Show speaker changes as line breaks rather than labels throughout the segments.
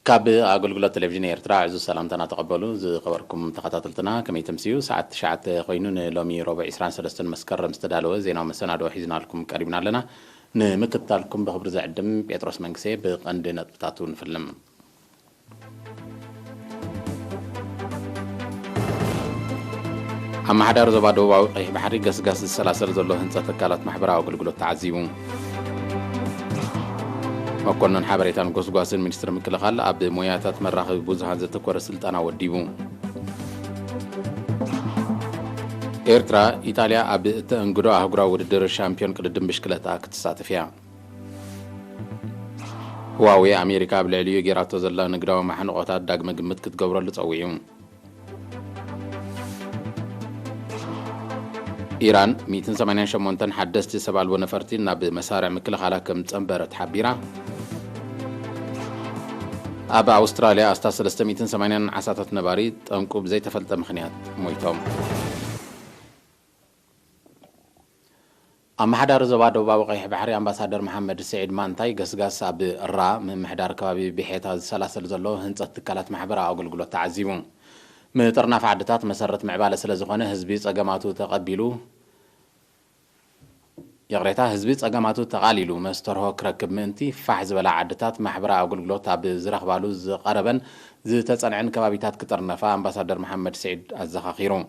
كاب أقول تلفزيون إيرترا عزو سلامتنا تقبلوا زي خبركم تخططلتنا كم يتمسيو ساعة قينون لومي ربع إسران سلستن مسكر مستدالو زينا ومسنا دو حيزنا لكم قريبنا لنا نمكتال لكم بخبر زعدم بيتروس منكسي بقند نطبطاتون فيلم أما حدا رزبا دوباو قيح بحري قس السلاسل زلو هنسا تكالات محبرا وقلقلو تعزيبون وكونن حبريتان قصقاسن منستر مكلخال أب موياتات مراخب بوزهان زتكور سلطانا وديبون إيرترا إيطاليا أب تنقرو أهقرا وددر الشامبيون قدم بشكلتا كتساتفيا هواوي أمريكا بالعليو جيراتو زلا نقراو محنقوتات داقم قمت كتقبرو لتقويون إيران 188 حدثت سبال ونفرتين ناب مسارع مكلخالا كم تنبرت حبيرا أبا أستراليا أستاس 380 عساتت نباري تنقوب زي تفلت مخنيات مويتهم أما حدار زبادو باوقيح بحري أمباسادر محمد سعيد مانتاي قسقاس أب الرا من محدار كوابي بحيطة سلاسل زلو هنسة تكالات محبرا أو قلقلو تعزيبون مطرنا في عدتات مسرت معبالة سلازغونه هزبي صقاماتو تقبلو يغريتا هزبي صقاماتو تقاليلو مسترهو كركب منتي فحز بلا عدتات محبرا او قلقلوتا بزرخ بالو زقربن زتصنعن كبابيتات كترنفا امباسادر محمد سعيد الزخاخيرو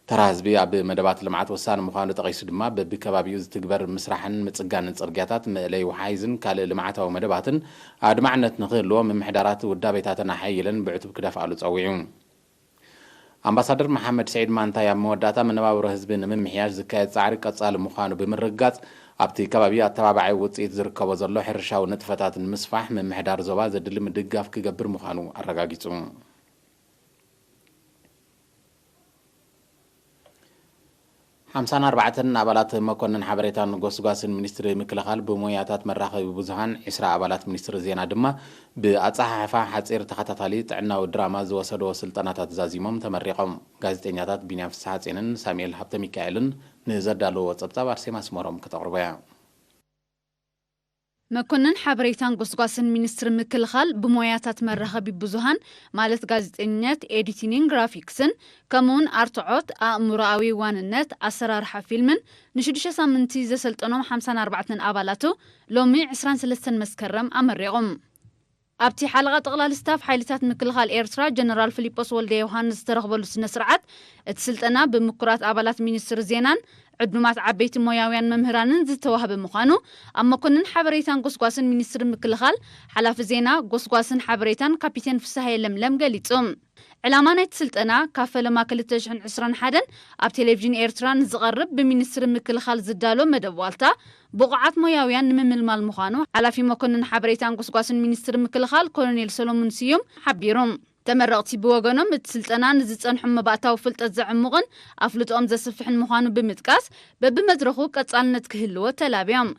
ترى هزبي اب مدبات لمعات وسان مخانو تقيس دما بكبابيو زتكبر مسرحن مصقان صرغياتات ملي وحايزن كال لمعاتو مدباتن ادمعنت نخيلو من محدارات ودابيتاتنا حيلن بعتب كدافالو صويعون أمباسادر محمد سعيد مانتا يا موداتا من نبابر حزبين من محياج زكاية صعري قصال مخانو بمرقات أبتي كبابي التبابعي وطيت زركا وزرلو حرشا ونتفتات المسفح من محدار زبا زدل من دقاف كقبر مخانو الرقاقيتون 54 أبالات مكونن حبريتان قوسقاسن منستر مكلخال بموياتات مراخب بوزهان 10 أبالات منستر زينا دما بأتصحفا حصير تخططالي طعنا ودراما زوسدو سلطناتات زازيمم تمرقهم غازيتنياتات بنياف ساعتين ساميل حبت ميكائيلن نزدالو وصبصب ارسيما سمورم كتقربيا
مكونن حبريتان قوسقاسن منستر مكلخال بموياتات مراخب بوزهان مالت غازيتنيات إديتينين غرافيكسن كمون أرتعوت أمراوي واننت أسرار حفيلمن نشدش سامنتي زسلطنهم 54 أبالاتو لومي 23 مسكرم أمريغم أبتي حلقة تغلال ستاف حيلتات مكلخال إيرترا جنرال فيليبوس والدي يوهانس ترغبلو سنسرعات اتسلطنا بمكرات أبالات مينستر زينان عدمات عبيت موياويان ممهرانن زتوهب مخانو أما كنن حبريتان قوسقاسن مينستر مكلخال حلاف زينا قوسقاسن حبريتان كابيتان فسحي لملم قليتهم علامانة سلطنا كافة لما كلتجحن 21 أب تلفزيون إيرتران زغرب بمينستر مكلخال زدالو مدبوالتا بقعات موياويان نممل مال مخانو على في مكونن حبريتان قوسقاسن مينستر مكلخال كولونيل سولومون سيوم حبيروم تمرقتي بوغنوم تسلطنا نزصنحم مباتاو فلطت زعمقن افلطوم زسفحن مخانو بمتقاس ببمدرخو قصالنت كهلو تلابيام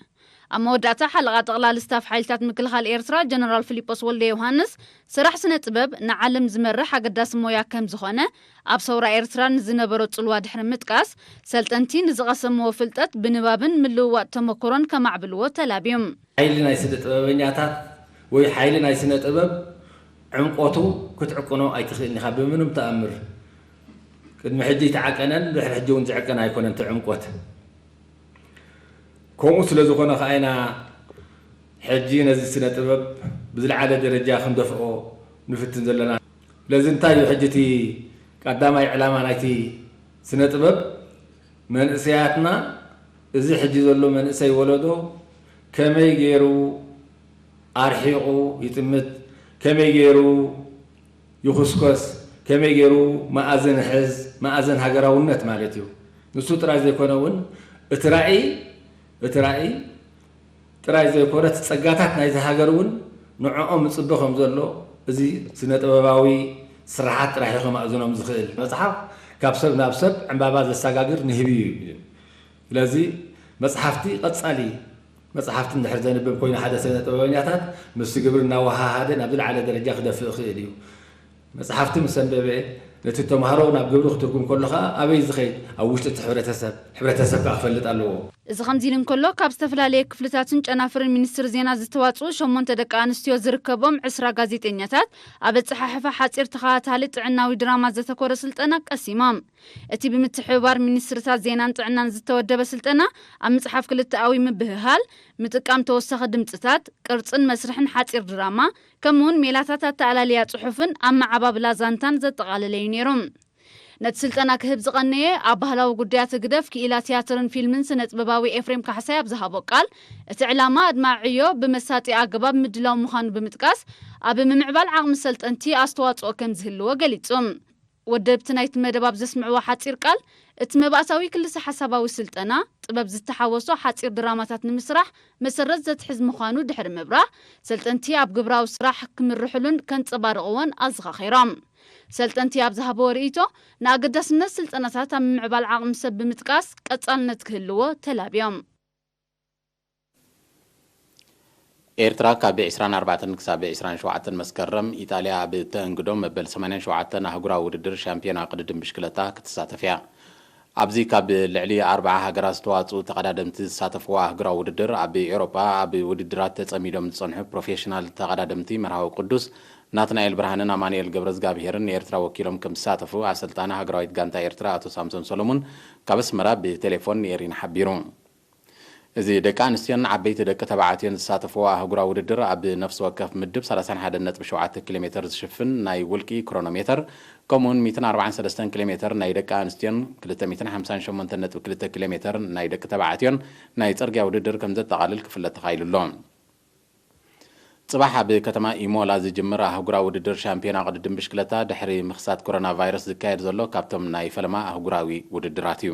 أما وداتا حلقة تغلال ستاف حيلتات مكلخال إيرترا جنرال فيليبوس والدي يوهانس سرح سنة طبب نعلم زمرح قداس مويا كم زخانة أب صورة إيرترا نزنبرو تلوا دحر متقاس سلطنتي نزغسمو فلطت بنبابن ملوات تمكرون كمعبلو تلابيام
حيلنا يسنة طببنياتات وي حيلنا يسنة طبب عمقوتو كتعقنو أي تخيل نخاب منهم تأمر كد محجي تعقنا لحر حجون تعقنا يكون أنت عمقوت كومو سلازوكونا خاينا حجي نزل سنة طبب بزل عادة درجة خندفقو نفتن زلنا لازم تايو حجتي قدامي إعلاما نايتي سنة طبب من إسياتنا إزي حجي زلو من إسي ولدو كما يجيرو أرحيقو يتمت كما يجيرو يخسكس كما يجيرو مأذن حز مأذن هجراونت مالتيو نسو تراي زي كونون اترائي تراي زي كونت تصقاتات نايز هجرون نوعهم صبخهم زلو ازي سنة طباباوي سرحات راح يخم مأذنهم زخيل مصحف كابسب نابسب عمبابات الساقاقر نهبي لازي مصحفتي قصالي مصحفتي نحر زي نبب كوين حدا سنة طبابانياتات مس قبرنا وها هذا نبدل على درجة خدف خيليو مصحفتي مسببه نتتمهرون أبقبلو ختركم كلها أبي زخيل أو وش تحبرتسب حبرتسب أخفلت ألو
إذا خمزين كله كاب استفلالي كفلتاتن جنافر المينستر زينا زتواصو شمون تدق أنستيو زركبهم عسرا غازيتينياتات أبد صحافة حاصير تخاتالت عناوي دراما زتكور سلطنا قسيمام اتي بمتحوار مينسترتات زينان طعنان زتودب سلطنا ام مصحف كلتاوي مبهال متقام توسخ دمصታት ቅርጽን መስርሕን ሓጺር ድራማ ከምውን ሜላታት ተዓላልያ ጽሑፍን ኣብ ማዕባብ ላዛንታን ዘጠቃለለዩ ነይሮም ነቲ ስልጠና ክህብ ዝቐነየ ኣብ ባህላዊ ጉዳያት ግደፍ ክኢላ ቲያትርን ፊልምን ስነ ጥበባዊ ኤፍሬም ካሕሳይ ኣብ ዝሃቦ ቃል እቲ ዕላማ ኣድማዕዮ ብመሳጢ ኣገባብ ምድላው ምዃኑ ብምጥቃስ ኣብ ምምዕባል ዓቕሚ ሰልጠንቲ ኣስተዋጽኦ ከም ዝህልዎ ገሊጾም ወደብቲ ናይቲ መደባብ ዘስምዕዎ ሓጺር ቃል እቲ መባእታዊ ክልተ ሓሳባዊ ስልጠና ጥበብ ዝተሓወሶ ሓጺር ድራማታት ንምስራሕ መሰረት ዘትሕዝ ምዃኑ ድሕሪ ምብራህ ሰልጠንቲ ኣብ ግብራዊ ስራሕ ክምርሕሉን ከንጸባርቕዎን ኣዘኻኺሮም ሰልጠንቲ ኣብ ዝሃበዎ ርእይቶ ንኣገዳስነት ስልጠናታት ኣብ ምዕባል ዓቕሚ ሰብ ብምጥቃስ ቀጻልነት ክህልዎ ተላብዮም
ኤርትራ ካብ 24 ክሳብ 27 መስከረም ኢጣልያ ብተንግዶም መበል 87 ኣህጉራዊ ውድድር ሻምፒዮና ቅድድም ብሽክለታ ክትሳተፍ እያ ኣብዚ ካብ ልዕሊ 40 ሃገራት ዝተዋፅኡ ተቐዳደምቲ ዝሳተፍዎ ኣህጉራዊ ውድድር ኣብ ኤውሮጳ ኣብ ውድድራት ተጸሚዶም ዝጸንሑ ፕሮፌሽናል ተቐዳደምቲ መርሃዊ ቅዱስ ናትናኤል ብርሃንን ኣማኑኤል ገብረዝጋብሄርን ኤርትራ ወኪሎም ከም ዝሳተፉ ኣሰልጣኒ ሃገራዊት ጋንታ ኤርትራ ኣቶ ሳምሶን ሰሎሞን ካብ ኣስመራ ብቴሌፎን የሪና ሓቢሩ እዚ ደቂ ኣንስትዮን ዓበይቲ ደቂ ተባዕትዮን ዝሳተፍዎ ኣህጉራዊ ውድድር ኣብ ነፍሲ ወከፍ ምድብ 31.7 ኪሎ ሜትር ዝሽፍን ናይ ውልቂ ክሮኖሜትር ከምኡውን 143 ኪሎ ሜትር ናይ ደቂ ኣንስትዮን 258.2 ኪሎ ሜትር ናይ ደቂ ተባዕትዮን ናይ ጽርግያ ውድድር ከም ዘጠቓልል ክፍለጥ ተኻኢሉሎ ጽባሕ ኣብ ከተማ ኢሞላ ዝጅምር ኣህጉራዊ ውድድር ሻምፒዮና ቅድድም ብሽክለታ ድሕሪ ምኽሳት ኮሮና ቫይረስ ዝካየድ ዘሎ ካብቶም ናይ ፈለማ ኣህጉራዊ ውድድራት እዩ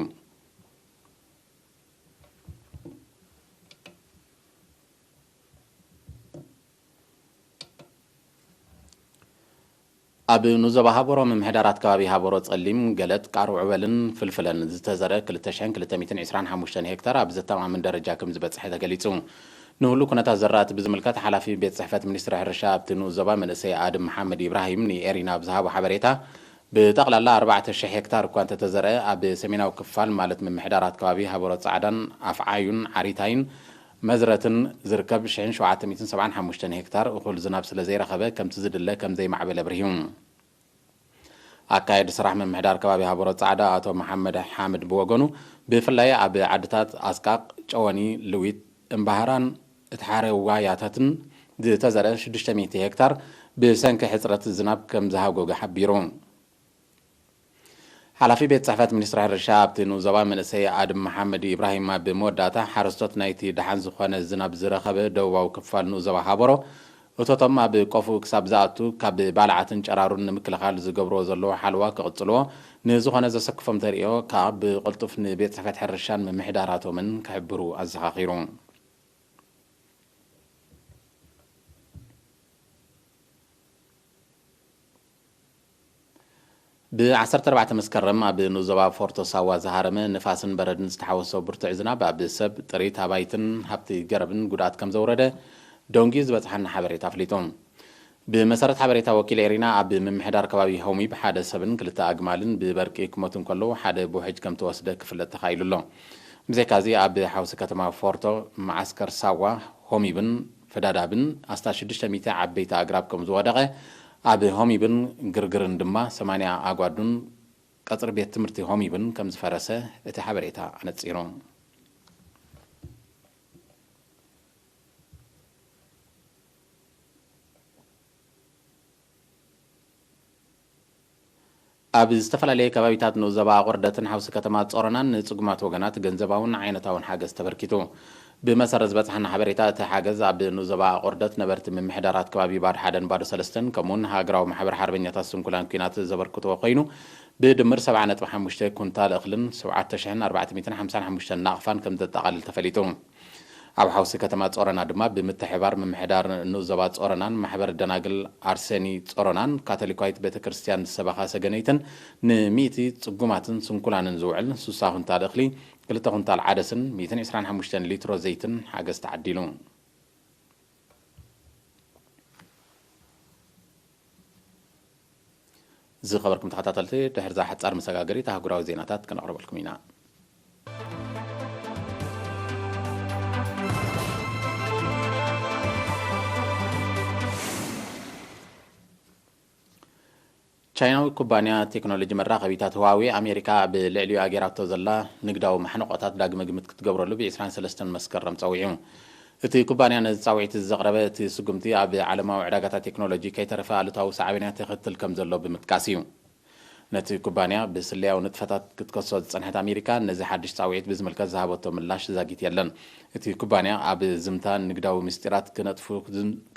ኣብ ኑዘባ ሃበሮ ምምሕዳራት ከባቢ ሃበሮ ጸሊም ገለጥ ቃርዕ ዕበልን ፍልፍለን ዝተዘርአ 2225 ሄክታር ኣብ ዘተማምን ደረጃ ከም ዝበጽሐ ተገሊጹ ንሁሉ ኩነታት ዘራእቲ ብዝምልከት ሓላፊ ቤት ጽሕፈት ሚኒስትሪ ሕርሻ ኣብቲ ኑዘባ መንእሰይ ኣድም መሓመድ ኢብራሂም ንኤሪና ብዝሃቦ ሓበሬታ ብጠቕላላ 4000 ሄክታር እኳ እንተተዘርአ ኣብ ሰሜናዊ ክፋል ማለት ምምሕዳራት ከባቢ ሃበሮ ጻዕዳን ኣፍዓዩን ዓሪታይን መዝረትን ዝርከብ 1775 ሄክታር እኹል ዝናብ ስለ ዘይረኸበ ከምቲ ዝድለ ከም ዘይማዕበለ ብርሂሙ ኣካየድ ስራሕ ምምሕዳር ከባቢ ሃበሮ ጻዕዳ ኣቶ መሐመድ ሓመድ ብወገኑ ብፍላይ ኣብ ዓድታት ኣስቃቅ ጨወኒ ልዊት እምባሃራን እትሓረ ዋያታትን ዝተዘርአ 600 ሄክታር ብሰንኪ ሕፅረት ዝናብ ከም ዝሃጎገ ሓቢሩ ሓላፊ ቤት ጽሕፈት ሚኒስትሪ ሕርሻ ኣብቲ ኑዘባ መንእሰይ ኣድም መሐመድ ኢብራሂም ብመወዳእታ ሓረስቶት ናይቲ ድሓን ዝኾነ ዝናብ ዝረኸበ ደቡባዊ ክፋል ኑዘባ ሃበሮ እቶቶም ኣብ ቆፉ ክሳብ ዝኣቱ ካብ ባልዓትን ጨራሩን ንምክልኻል ዝገብርዎ ዘለዎ ሓልዋ ክቕጽልዎ ንዝኾነ ዘሰክፎም ተሪኦ ካብ ቅልጡፍ ንቤት ጽሕፈት ሕርሻን ምምሕዳራቶምን ክሕብሩ ኣዘኻኺሩ ب14 መስከረም ኣብ ኑዘባ ፎርቶ ሳዋ ዝሃረመ ንፋስን በረድን ዝተሓወሶ ብርቱዕ ዝናብ ኣብ ሰብ ጥሪት ኣባይትን ሃብቲ ገረብን ጉድኣት ከም ዘውረደ ዶንጊ ዝበፅሓና ሓበሬታ ኣፍሊጦም ብመሰረት ሓበሬታ ወኪል ኤሪና ኣብ ምምሕዳር ከባቢ ሆሚብ ሓደ ሰብን ክልተ ኣግማልን ብበርቂ ክሞቱን ከለዉ ሓደ ብውሕጅ ከም ተወስደ ክፍለጥ ተኻኢሉሎ ብዘይካዚ ኣብ ሓውሲ ከተማ ፎርቶ ማዓስከር ሳዋ ሆሚብን ፈዳዳብን ኣስታ 600 ዓበይቲ ኣግራብ ከም ዝወደቐ ኣብ ሆሚብን ግርግርን ድማ 80 ኣጓዱን ቀጽሪ ቤት ትምህርቲ ሆሚብን ከም ዝፈረሰ እቲ ሓበሬታ ኣነጺሩ ኣብ ዝተፈላለየ ከባቢታት ኑዘባ ቆርደትን ሓውሲ ከተማ ጾረናን ንጽጉማት ወገናት ገንዘባውን ዓይነታውን ሓገዝ ተበርኪቱ ብመሰረት ዝበፅሓና ሓበሬታ እቲ ሓገዝ ኣብ ኑዘባ ቆርደት ነበርቲ ምምሕዳራት ከባቢ ባድ 1 ባድ 3 ከምኡውን ሃገራዊ ማሕበር ሓርበኛታት ስንኩላን ኩናት ዘበርክትዎ ኮይኑ ብድምር 7.5 ኩንታል እኽልን 7455 ናቕፋን ከም ዘጠቓልል ተፈሊጡ ኣብ ሓውሲ ከተማ ጾረና ድማ ብምትሕባር ምምሕዳር ኑዘባ ጾረናን ማሕበር ደናግል ኣርሴኒ ጾረናን ካቶሊካዊት ቤተክርስትያን ሰበኻ ሰገነይትን ን100 ጽጉማትን ስንኩላንን ዝውዕል 60 ኩንታል እኽሊ 2 ኩንታል ዓደስን 125 ሊትሮ ዘይትን ሓገዝ ተዓዲሉ ዝኸበርኩም ተኸታተልቲ ድሕሪ ዛ ሓጻር መሰጋገሪት ኣህጉራዊ ዜናታት ከነቕርበልኩም ኢና ቻይናዊ ኩባንያ ቴክኖሎጂ መራኸቢታት ህዋዌ ኣሜሪካ ብልዕሊኡ ኣገራቶ ዘላ ንግዳዊ ማሕነቆታት ዳግመ ግምት ክትገብረሉ ብ23 መስከረም ፀዊዑ እቲ ኩባንያ ነዚ ፃውዒት ዘቕረበ እቲ ስጉምቲ ኣብ ዓለማዊ ዕዳጋታት ቴክኖሎጂ ከይተረፈ ኣሉታዊ ሳዕቤናት ይኽትል ከም ዘሎ ብምጥቃስ እዩ ነቲ ኩባንያ ብስልያዊ ንጥፈታት ክትከሶ ዝፀንሐት ኣሜሪካ ነዚ ሓድሽ ፃውዒት ብዝምልከት ዝሃበቶ ምላሽ ዘጊት የለን እቲ ኩባንያ ኣብ ዝምታ ንግዳዊ ምስጢራት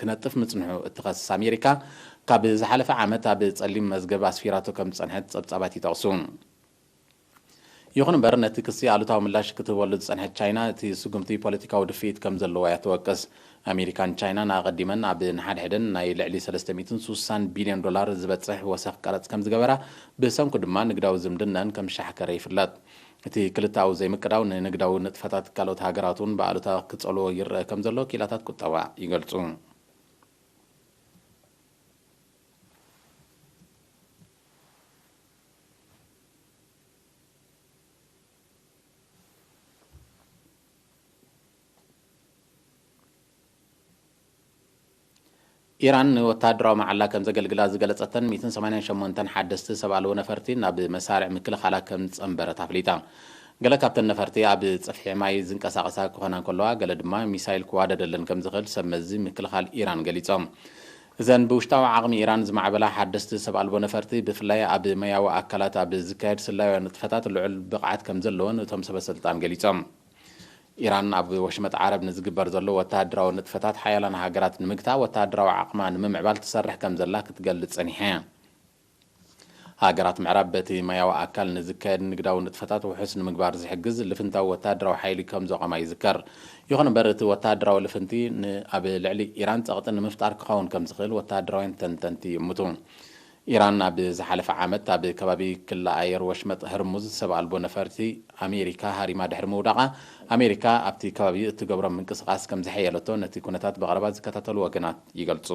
ክነጥፍ ምጽንሑ እትኸስስ ኣሜሪካ ካብ ዝሓለፈ ዓመት ኣብ ጸሊም መዝገብ ኣስፊራቶ ከም ዝጸንሐት ጸብጻባት ይጠቕሱ ይኹን እምበር ነቲ ክሲ ኣሉታዊ ምላሽ ክትህበሉ ዝጸንሐት ቻይና እቲ ስጉምቲ ፖለቲካዊ ድፊት ከም ዘለዋ እያ ኣሜሪካን ቻይናን ኣቐዲመን ኣብ ንሓድሕደን ናይ ልዕሊ 360 ቢልዮን ዶላር ዝበጽሕ ወሰኽ ቀረጽ ከም ዝገበራ ብሰንኩ ድማ ንግዳዊ ዝምድናን ከም ሻሕከረ ይፍለጥ እቲ ክልታዊ ዘይምቅዳው ንንግዳዊ ንጥፈታት ካልኦት ሃገራት እውን ብኣሉታ ክጸልዎ ይርአ ከም ዘሎ ኪላታት ቁጠባ ይገልጹ ኢራን ወታደራዊ መዓላ ከም ዘገልግላ ዝገለጸተን 188 ሓደስቲ ሰብኣልዎ ነፈርቲ ናብ መሳርዕ ምክልኻላ ከም ጸንበረት ኣፍሊጣ ገለ ካብተን ነፈርቲ ኣብ ጽፍሒ ማይ ዝንቀሳቐሳ ክኾና ከለዋ ገለ ድማ ሚሳይል ክዋደደለን ከም ዝኽእል ሰብ መዚ ምክልኻል ኢራን ገሊጾም እዘን ብውሽጣዊ ዓቕሚ ኢራን ዝማዕበላ ሓደስቲ ሰብኣልዎ ነፈርቲ ብፍላይ ኣብ መያዊ ኣካላት ኣብ ዝካየድ ስላዊ ንጥፈታት ልዑል ብቕዓት ከም ዘለዎን እቶም ሰበስልጣን ገሊጾም ኢራን ኣብ ወሽመጥ ዓረብ ንዝግበር ዘሎ ወታደራዊ ንጥፈታት ሓያላን ሃገራት ንምግታ ወታደራዊ ዓቕማ ንምምዕባል ትሰርሕ ከም ዘላ ክትገልጽ ጸኒሓ ሃገራት ምዕራብ በቲ ማያዊ ኣካል ንዝካየድ ንግዳዊ ንጥፈታት ውሑስ ንምግባር ዝሕግዝ ልፍንታዊ ወታደራዊ ሓይሊ ከም ዘቐማ ይዝከር ይኹን እምበር እቲ ወታደራዊ ልፍንቲ ኣብ ልዕሊ ኢራን ጸቕጢ ንምፍጣር ክኸውን ከም ዝኽእል ወታደራውያን ተንተንቲ ይእምቱ ኢራን ኣብ ዝሓለፈ ዓመት ኣብ ከባቢ ክልል ኣየር ወሽመጥ ህርሙዝ ሰብኣልቦ ነፈርቲ ኣሜሪካ ሃሪማ ድሕሪ ምውዳቓ ኣሜሪካ ኣብቲ ከባቢ እትገብሮም ምንቅስቓስ ከም ዝሐየለቶ ነቲ ኩነታት ብቐረባ ዝከታተሉ ወገናት ይገልጹ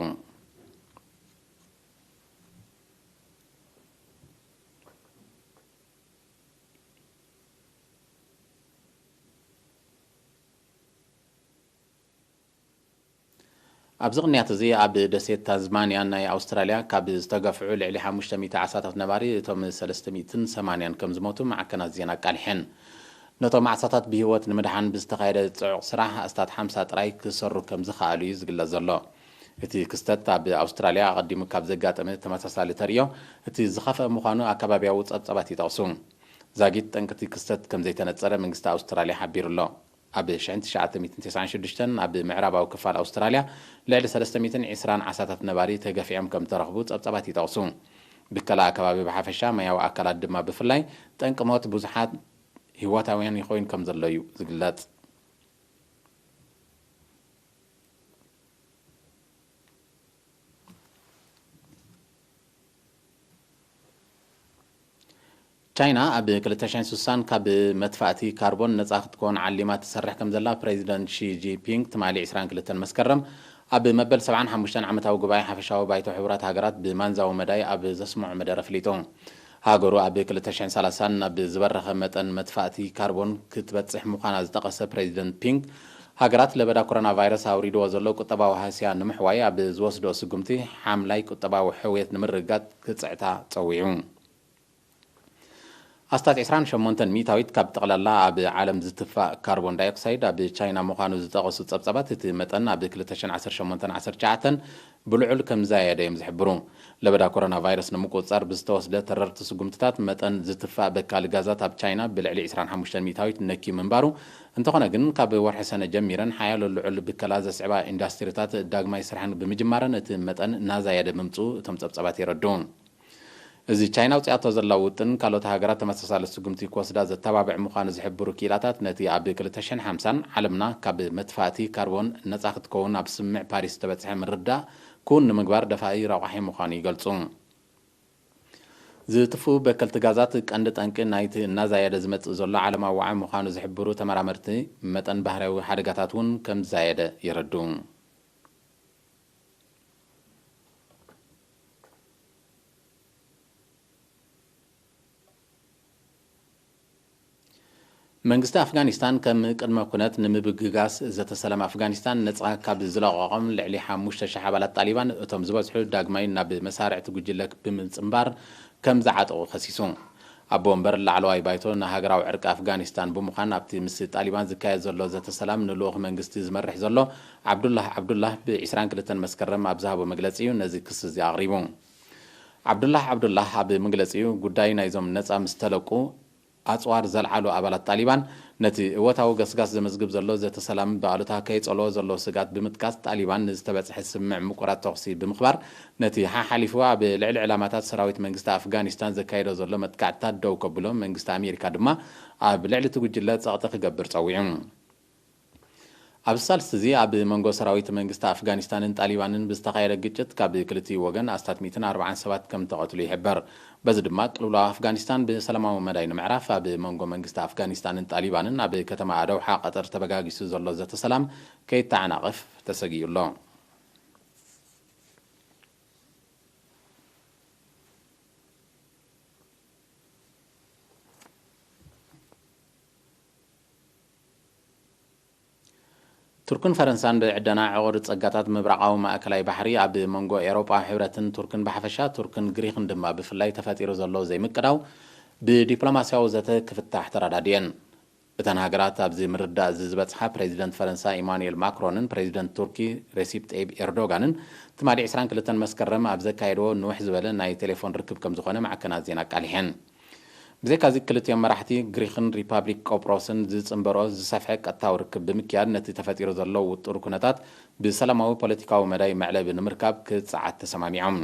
ኣብዚ ቅንያት እዚ ኣብ ደሴት ታዝማንያ ናይ ኣውስትራልያ ካብ ዝተገፍዑ ልዕሊ 500 ዓሳታት ነባሪ እቶም 380 ከም ዝሞቱ ማዕከናት ዜና ቃልሐን ነቶም ዓሳታት ብህይወት ንምድሓን ብዝተኻየደ ጽዑቕ ስራሕ ኣስታት 50 ጥራይ ክሰሩ ከም ዝኽኣሉ እዩ ዝግለጽ ዘሎ እቲ ክስተት ኣብ ኣውስትራልያ ኣቐዲሙ ካብ ዘጋጠመ ተመሳሳሊ ተርእዮ እቲ ዝኸፍአ ምዃኑ ኣከባቢያዊ ጸብጻባት ይጠቕሱ ዛጊት ጠንቅቲ ክስተት ከም ዘይተነጸረ መንግስቲ ኣውስትራልያ ሓቢሩ ኣሎ ኣብ 1996 ኣብ ምዕራባዊ ክፋል ኣውስትራልያ ልዕሊ 320 ዓሳታት ነባሪ ተገፊዖም ከም ተረኽቡ ጸብጻባት ይጠቕሱ ብከላ ኣከባቢ ብሓፈሻ ማያዊ ኣካላት ድማ ብፍላይ ጠንቂ ሞት ብዙሓት ህይወታውያን ይኾይን ከም ዘሎ እዩ ዝግለጽ ቻይና ኣብ 2060 ካብ መጥፋእቲ ካርቦን ነጻ ክትኮን ዓሊማ ትሰርሕ ከም ዘላ ፕሬዚደንት ሺ ጂንፒንግ ትማሊ 22 መስከረም ኣብ መበል 75 ዓመታዊ ጉባኤ ሓፈሻዊ ባይቶ ሕቡራት ሃገራት ብማንዛዊ መዳይ ኣብ ዘስምዑ መደረ ኣፍሊጡ ሃገሩ ኣብ 2030 ናብ ዝበረኸ መጠን መጥፋእቲ ካርቦን ክትበጽሕ ምዃና ዝጠቐሰ ፕሬዚደንት ፒንግ ሃገራት ለበዳ ኮሮና ቫይረስ ኣውሪድዎ ዘሎ ቁጠባዊ ሃስያ ንምሕዋይ ኣብ ዝወስዶ ስጉምቲ ሓምላይ ቁጠባዊ ሕውየት ንምርግጋጽ ክጽዕታ ጸዊዑ ኣስታት 28 ሚታዊት ካብ ጠቕላላ ኣብ ዓለም ዝትፋእ ካርቦን ዳይኦክሳይድ ኣብ ቻይና ምዃኑ ዝጠቐሱ ጸብጻባት እቲ መጠን ኣብ 2018-19 ብልዑል ከም ዘያየደ እዮም ዝሕብሩ ለበዳ ኮሮና ቫይረስ ንምቁፅጻር ብዝተወስደ ተረርቲ ስጉምትታት መጠን ዝትፋእ በካሊ ጋዛት ኣብ ቻይና ብልዕሊ 25 ሚታዊት ነኪ ምንባሩ እንተኾነ ግን ካብ ወርሒ ሰነ ጀሚረን ሓያሎ ልዑል ብከላ ዘስዕባ ኢንዳስትሪታት ዳግማይ ስራሕን ብምጅማረን እቲ መጠን እናዘያደ ምምፁ እቶም ጸብጻባት ይረድኡ እዚ ቻይና ውፅያቶ ዘላ ውጥን ካልኦት ሃገራት ተመሳሳሊ ስጉምቲ ክወስዳ ዘተባብዕ ምዃኑ ዝሕብሩ ኪላታት ነቲ ኣብ 2050 ዓለምና ካብ መጥፋእቲ ካርቦን ነጻ ክትከውን ኣብ ስምዕ ፓሪስ ተበጽሐ ምርዳእ ኩን ንምግባር ደፋኢ ረቑሒ ምዃኑ ይገልጹ ዝጥፍኡ በከልቲ ጋዛት ቀንዲ ጠንቂ ናይቲ እናዛየደ ዝመጽእ ዘሎ ዓለማዊ ዋዕይ ምዃኑ ዝሕብሩ ተመራመርቲ መጠን ባህርያዊ ሓደጋታት እውን ከም ዝዛየደ ይረድኡ መንግስቲ አፍጋኒስታን ከም ቅድመ ኩነት ንምብግጋስ ዘተሰላም አፍጋኒስታን ነፃ ካብ ዝለቀቆም ልዕሊ 5000 ኣባላት ጣሊባን እቶም ዝበዝሑ ዳግማይ ናብ መሳርዕቲ ጉጅለ ብምጽምባር ከም ዝዓጠቑ ኸሲሱ ኣቦ እምበር ላዕለዋይ ባይቶ ንሃገራዊ ዕርቂ አፍጋኒስታን ብምዃን ኣብቲ ምስ ጣሊባን ዝካየድ ዘሎ ዘተሰላም ንልኡኽ መንግስቲ ዝመርሕ ዘሎ ዓብዱላህ ብ22 መስከረም ኣብ ዝሃቦ መግለፂ እዩ ነዚ ክስ እዚ ኣቕሪቡ ዓብዱላህ ኣብ መግለፂኡ ጉዳይ ናይዞም ነፃ ምስ ተለቁ ኣጽዋር ዘልዓሉ ኣባላት ጣሊባን ነቲ እወታዊ ገስጋስ ዘመዝግብ ዘሎ ዘተሰላም በኣሉታ ከይጸልዎ ዘሎ ስጋት ብምጥቃስ ጣሊባን ንዝተበጽሐ ስምዕ ምቁራት ተኽሲ ብምኽባር ነቲ ሓሓሊፉ ኣብ ልዕሊ ዕላማታት ሰራዊት መንግስቲ አፍጋኒስታን ዘካየዶ ዘሎ መጥቃዕትታት ደው ከብሎም መንግስቲ ኣሜሪካ ድማ ኣብ ልዕሊ እቲ ጉጅለ ጸቕጢ ክገብር ጸዊዑ ኣብ ሳልስቲ እዚ ኣብ መንጎ ሰራዊት መንግስቲ አፍጋኒስታንን ጣሊባንን ብዝተኻየደ ግጭት ካብ ክልቲኡ ወገን ኣስታት 140 ሰባት ከም ተቐትሉ ይሕበር በዚ ድማ ቅልውላው ኣፍጋኒስታን ብሰላማዊ መዳይ ንምዕራፍ ኣብ መንጎ መንግስቲ አፍጋኒስታንን ጣሊባንን ኣብ ከተማ ኣደውሓ ቀጠር ተበጋጊሱ ዘሎ ዘተሰላም ከይተዓናቕፍ ተሰጊዩሎ تركن فرنسان بعدنا عقد ጸጋታት ምብራቃዊ ማእከላይ ባሕሪ ኣብ መንጎ ኤውሮጳ ሕብረትን ቱርክን በሓፈሻ ቱርክን ግሪክን ድማ ብፍላይ ተፈጢሩ ዘሎ ዘይምቅዳው ብዲፕሎማሲያዊ ዘተ ክፍታሕ ተራዳድየን እተን ሃገራት ኣብዚ ምርዳእ ዝበጽሓ ፕሬዚደንት ፈረንሳይ ኢማኑኤል ማክሮንን ፕሬዚደንት ቱርኪ ሬሲፕ ጠይብ ኤርዶጋንን ትማሊ 22 መስከረም ኣብ ዘካየድዎ ንውሕ ዝበለ ናይ ቴሌፎን ርክብ ከም ዝኾነ ማዕከናት ዜና ቃሊሐን ብዘይካዚ ክልቲኦም መራሕቲ ግሪክን ሪፐብሊክ ቆጵሮስን ዝጽንበሮ ዝሰፍሐ ቀጥታዊ ርክብ ብምክያድ ነቲ ተፈጢሩ ዘሎ ውጥር ኩነታት ብሰላማዊ ፖለቲካዊ መዳይ መዕለቢ ንምርካብ ክጽዓት ተሰማሚዖም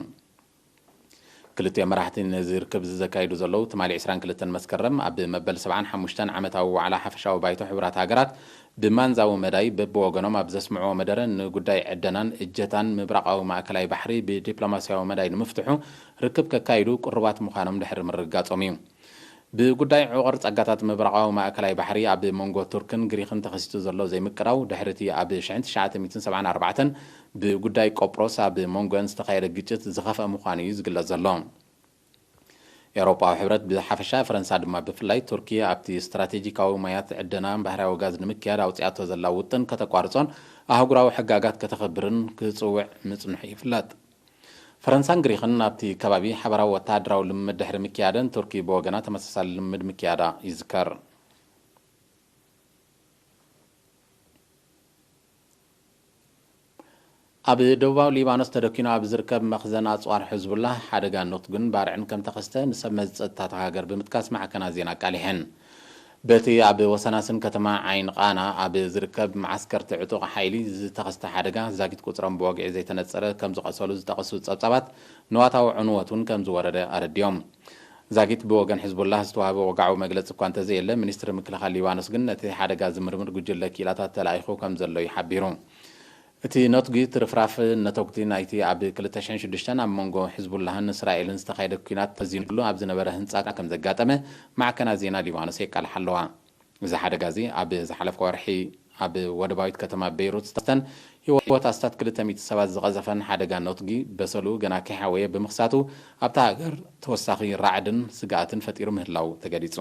ክልቲኦም መራሕቲ ነዚ ርክብ ዘካይዱ ዘለው ትማሊ 22 መስከረም ኣብ መበል 75 ዓመታዊ ዋዕላ ሓፈሻዊ ባይቶ ሕብራት ሃገራት ብማንዛዊ መዳይ በብወገኖም ኣብ ዘስምዕዎ መደረ ንጉዳይ ዕደናን እጀታን ምብራቃዊ ማእከላይ ባሕሪ ብዲፕሎማሲያዊ መዳይ ንምፍትሑ ርክብ ከካይዱ ቁርባት ምዃኖም ድሕሪ ምርጋጾም እዩ ብጉዳይ ዕቆር ጸጋታት ምብራቃዊ ማእከላይ ባሕሪ ኣብ መንጎ ቱርክን ግሪክን ተኸሲቱ ዘሎ ዘይምቅዳው ድሕርቲ ኣብ 1974 ብጉዳይ ቆጵሮስ ኣብ መንጎን ዝተኻየደ ግጭት ዝኸፍአ ምዃኑ እዩ ዝግለጽ ዘሎ ኤውሮጳዊ ሕብረት ብሓፈሻ ፈረንሳ ድማ ብፍላይ ቱርኪ ኣብቲ ስትራቴጂካዊ ማያት ዕደናን ባህራዊ ጋዝ ንምክያድ ኣውፅያቶ ዘላ ውጥን ከተቋርጾን ኣህጉራዊ ሕጋጋት ከተኸብርን ክጽውዕ ምጽንሑ ይፍለጥ فرنسان غريخن نابتي كبابي حبرا وتادراو لمد دحر مكيادن تركي بوغنا تمسسال لمد مكيادا يذكر ኣብ ደቡባዊ ሊባኖስ ተደኪኑ ኣብ ዝርከብ መኽዘን ኣጽዋር ሕዝብ الله ሓደጋ ኖትግን ባርዕን ከም ተኸስተ ንሰብ መዝጸታት ሃገር ብምጥቃስ ማዕከናት ዜና ቃሊሐን በቲ ኣብ ወሰናስን ከተማ ዓይን ቃና ኣብ ዝርከብ ማዓስከር ዕጡቕ ሓይሊ ዝተኸስተ ሓደጋ ዛጊት ቁጽሮም ብወግዒ ዘይተነጸረ ከም ዝቐሰሉ ዝተቐሱ ጸብጻባት ንዋታዊ ዕንወቱን ከም ዝወረደ ኣረድዮም ዛጊት ብወገን ሕዝቡላህ ዝተዋሃበ ወግዓዊ መግለፂ እኳ እንተዘየለ ሚኒስትሪ ምክልኻል ሊባኖስ ግን ነቲ ሓደጋ ዝምርምር ጉጅለ ኪላታት ተላኢኹ ከም ዘሎ ይሓቢሩ እቲ ነጥጊ ትርፍራፍ ነተግቲ ናይቲ ኣብ 2006 ኣብ መንጎ ሕዝቡላህን እስራኤልን ዝተኻየደ ኩናት ተዚንሉ ኣብ ዝነበረ ህንጻ ከም ዘጋጠመ ማዕከናት ዜና ሊባኖስ የቃልሕ ኣለዋ እዚ ሓደጋ እዚ ኣብ ዝሓለፈ ወርሒ ኣብ ወደባዊት ከተማ ቤይሩት ዝተስተን ህይወት ኣስታት 200 ሰባት ዝቐዘፈን ሓደጋ ነጥጊ በሰሉ ገና ከሓወየ ብምኽሳቱ ኣብታ ሃገር ተወሳኺ ራዕድን ስጋኣትን ፈጢሩ ምህላው ተገሊጹ